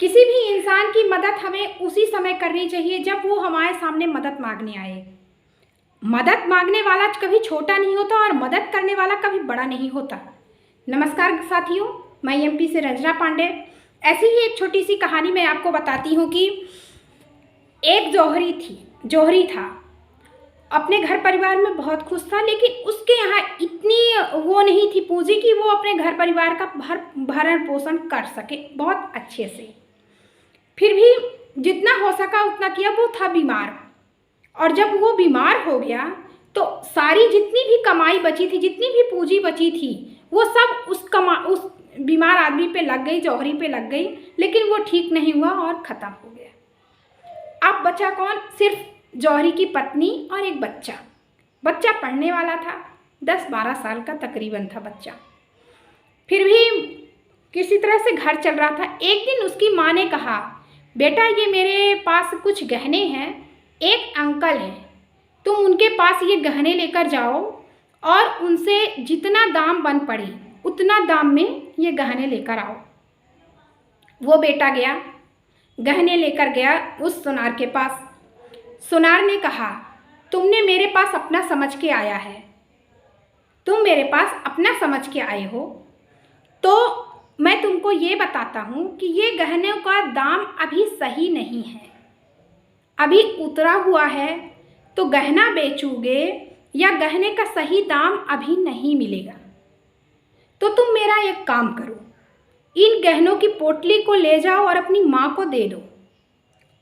किसी भी इंसान की मदद हमें उसी समय करनी चाहिए जब वो हमारे सामने मदद मांगने आए। मदद मांगने वाला कभी छोटा नहीं होता और मदद करने वाला कभी बड़ा नहीं होता। नमस्कार साथियों, मैं एमपी से रंजना पांडे। ऐसी ही एक छोटी सी कहानी मैं आपको बताती हूँ कि एक जौहरी था, अपने घर परिवार में बहुत खुश था, लेकिन उसके यहाँ इतनी वो नहीं थी पूंजी कि वो अपने घर परिवार का भरण पोषण कर सके बहुत अच्छे से। फिर भी जितना हो सका उतना किया। वो था बीमार, और जब वो बीमार हो गया तो सारी जितनी भी कमाई बची थी, जितनी भी पूंजी बची थी, वो सब उस बीमार आदमी पे लग गई, जौहरी पे लग गई, लेकिन वो ठीक नहीं हुआ और ख़त्म हो गया। अब बचा कौन? सिर्फ जौहरी की पत्नी और एक बच्चा। बच्चा पढ़ने वाला था, 10-12 साल का तकरीबन था बच्चा। फिर भी किसी तरह से घर चल रहा था। एक दिन उसकी माँ ने कहा, बेटा ये मेरे पास कुछ गहने हैं, एक अंकल हैं, तुम उनके पास ये गहने लेकर जाओ और उनसे जितना दाम बन पड़े उतना दाम में ये गहने लेकर आओ। वो बेटा गया, गहने लेकर गया उस सुनार के पास। सुनार ने कहा, तुमने मेरे पास अपना समझ के आया है, तुम मेरे पास अपना समझ के आए हो, तो मैं तुमको ये बताता हूँ कि ये गहनों का दाम अभी सही नहीं है, अभी उतरा हुआ है, तो गहना बेचोगे या गहने का सही दाम अभी नहीं मिलेगा। तो तुम मेरा एक काम करो, इन गहनों की पोटली को ले जाओ और अपनी माँ को दे दो,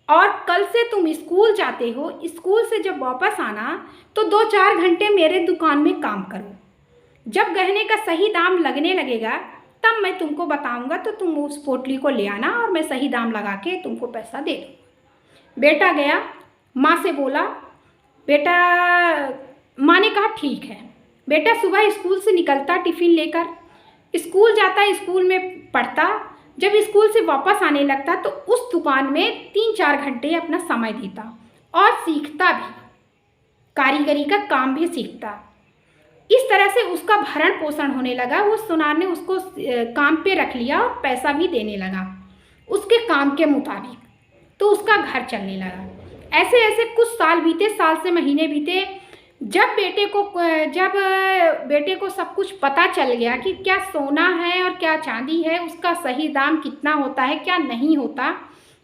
और कल से तुम स्कूल जाते हो, स्कूल से जब वापस आना तो 2-4 घंटे मेरे दुकान में काम करो। जब गहने का सही दाम लगने लगेगा तब मैं तुमको बताऊंगा, तो तुम उस पोटली को ले आना और मैं सही दाम लगा के तुमको पैसा दे दूँगा। बेटा गया, माँ से बोला, बेटा, माँ ने कहा ठीक है। बेटा सुबह स्कूल से निकलता, टिफ़िन लेकर स्कूल जाता, स्कूल में पढ़ता, जब स्कूल से वापस आने लगता तो उस दुकान में 3-4 घंटे अपना समय देता और सीखता भी, कारीगरी का काम भी सीखता। इस तरह से उसका भरण पोषण होने लगा। वो सुनार ने उसको काम पे रख लिया और पैसा भी देने लगा उसके काम के मुताबिक, तो उसका घर चलने लगा। ऐसे ऐसे कुछ साल बीते, साल से महीने बीते। जब बेटे को सब कुछ पता चल गया कि क्या सोना है और क्या चांदी है, उसका सही दाम कितना होता है, क्या नहीं होता,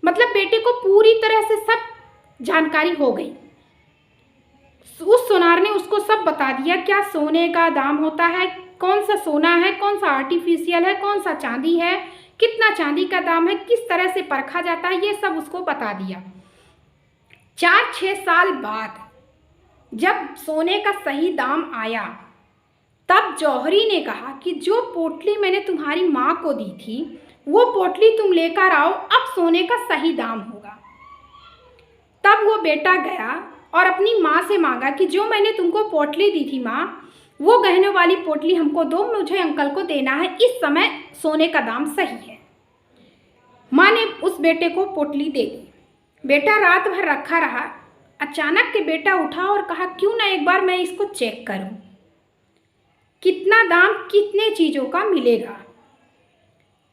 मतलब बेटे को पूरी तरह से सब जानकारी हो गई। उस सुनार ने उसको सब बता दिया, क्या सोने का दाम होता है, कौन सा सोना है, कौन सा आर्टिफिशियल है, कौन सा चांदी है, कितना चांदी का दाम है, किस तरह से परखा जाता है, ये सब उसको बता दिया। 4-6 साल बाद जब सोने का सही दाम आया, तब जौहरी ने कहा कि जो पोटली मैंने तुम्हारी माँ को दी थी, वो पोटली तुम लेकर आओ, अब सोने का सही दाम होगा। तब वो बेटा गया और अपनी माँ से मांगा कि जो मैंने तुमको पोटली दी थी माँ, वो गहनों वाली पोटली हमको दो, मुझे अंकल को देना है, इस समय सोने का दाम सही है। माँ ने उस बेटे को पोटली दे दी। बेटा रात भर रखा रहा। अचानक के बेटा उठा और कहा, क्यों ना एक बार मैं इसको चेक करूं, कितना दाम कितने चीज़ों का मिलेगा।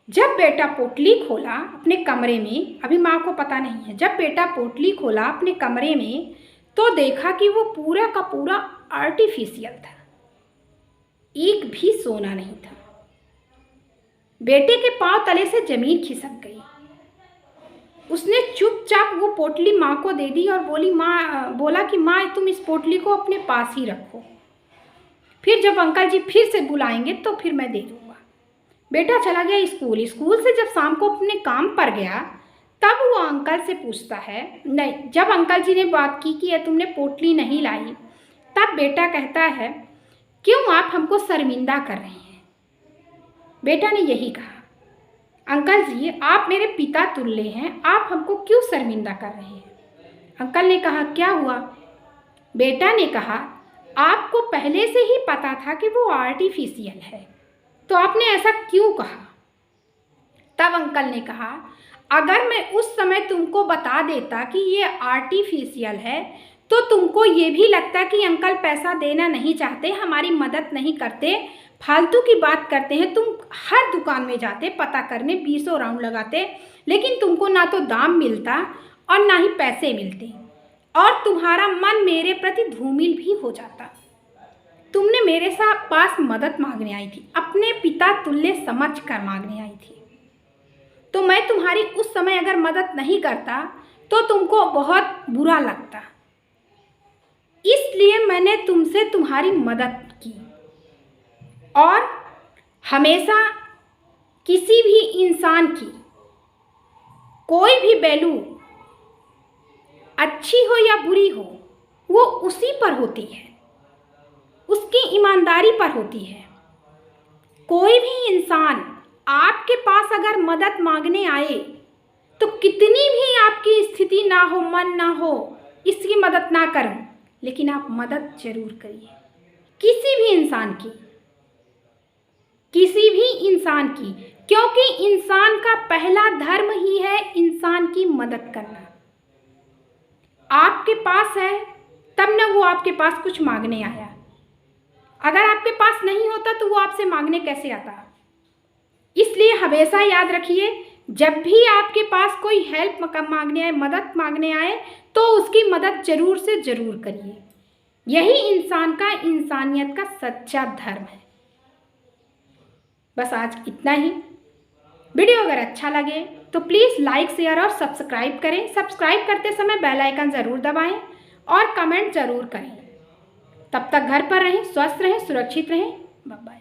जब बेटा पोटली खोला अपने कमरे में, अभी माँ को पता नहीं है, जब बेटा पोटली खोला अपने कमरे में तो देखा कि वो पूरा का पूरा आर्टिफिशियल था, एक भी सोना नहीं था। बेटे के पांव तले से जमीन खिसक गई। उसने चुपचाप वो पोटली माँ को दे दी और बोला कि माँ तुम इस पोटली को अपने पास ही रखो, फिर जब अंकल जी फिर से बुलाएंगे तो फिर मैं दे दूँगा। बेटा चला गया स्कूल। स्कूल से जब शाम को अपने काम पर गया तब वो अंकल से पूछता है, नहीं, जब अंकल जी ने बात की कि तुमने पोटली नहीं लाई, तब बेटा कहता है, क्यों आप हमको शर्मिंदा कर रहे हैं। बेटा ने यही कहा, अंकल जी आप मेरे पिता तुल्य हैं, आप हमको क्यों शर्मिंदा कर रहे हैं। अंकल ने कहा, क्या हुआ। बेटा ने कहा, आपको पहले से ही पता था कि वो आर्टिफिशियल है, तो आपने ऐसा क्यों कहा। तब अंकल ने कहा, अगर मैं उस समय तुमको बता देता कि ये आर्टिफिशियल है तो तुमको ये भी लगता कि अंकल पैसा देना नहीं चाहते, हमारी मदद नहीं करते, फालतू की बात करते हैं। तुम हर दुकान में जाते पता करने, 20 राउंड लगाते, लेकिन तुमको ना तो दाम मिलता और ना ही पैसे मिलते, और तुम्हारा मन मेरे प्रति धूमिल भी हो जाता। तुमने मेरे साथ पास मदद मांगने आई थी, अपने पिता तुल्य समझ कर मांगने आई थी, तो मैं तुम्हारी उस समय अगर मदद नहीं करता तो तुमको बहुत बुरा लगता, इसलिए मैंने तुमसे तुम्हारी मदद की। और हमेशा किसी भी इंसान की कोई भी वैल्यू अच्छी हो या बुरी हो, वो उसी पर होती है, उसकी ईमानदारी पर होती है। कोई भी इंसान आपके पास अगर मदद मांगने आए तो कितनी भी आपकी स्थिति ना हो, मन ना हो इसकी मदद ना करूं, लेकिन आप मदद जरूर करिए। किसी भी इंसान की, किसी भी इंसान की, क्योंकि इंसान का पहला धर्म ही है इंसान की मदद करना। आपके पास है तब न वो आपके पास कुछ मांगने आया, अगर आपके पास नहीं होता तो वो आपसे मांगने कैसे आता। इसलिए हमेशा याद रखिए, जब भी आपके पास कोई हेल्प मांगने आए, मदद मांगने आए, तो उसकी मदद जरूर से जरूर करिए। यही इंसान का, इंसानियत का सच्चा धर्म है। बस आज इतना ही। वीडियो अगर अच्छा लगे तो प्लीज़ लाइक, शेयर और सब्सक्राइब करें। सब्सक्राइब करते समय बेल आइकन ज़रूर दबाएं और कमेंट ज़रूर करें। तब तक घर पर रहें, स्वस्थ रहें, सुरक्षित रहें। Bye bye.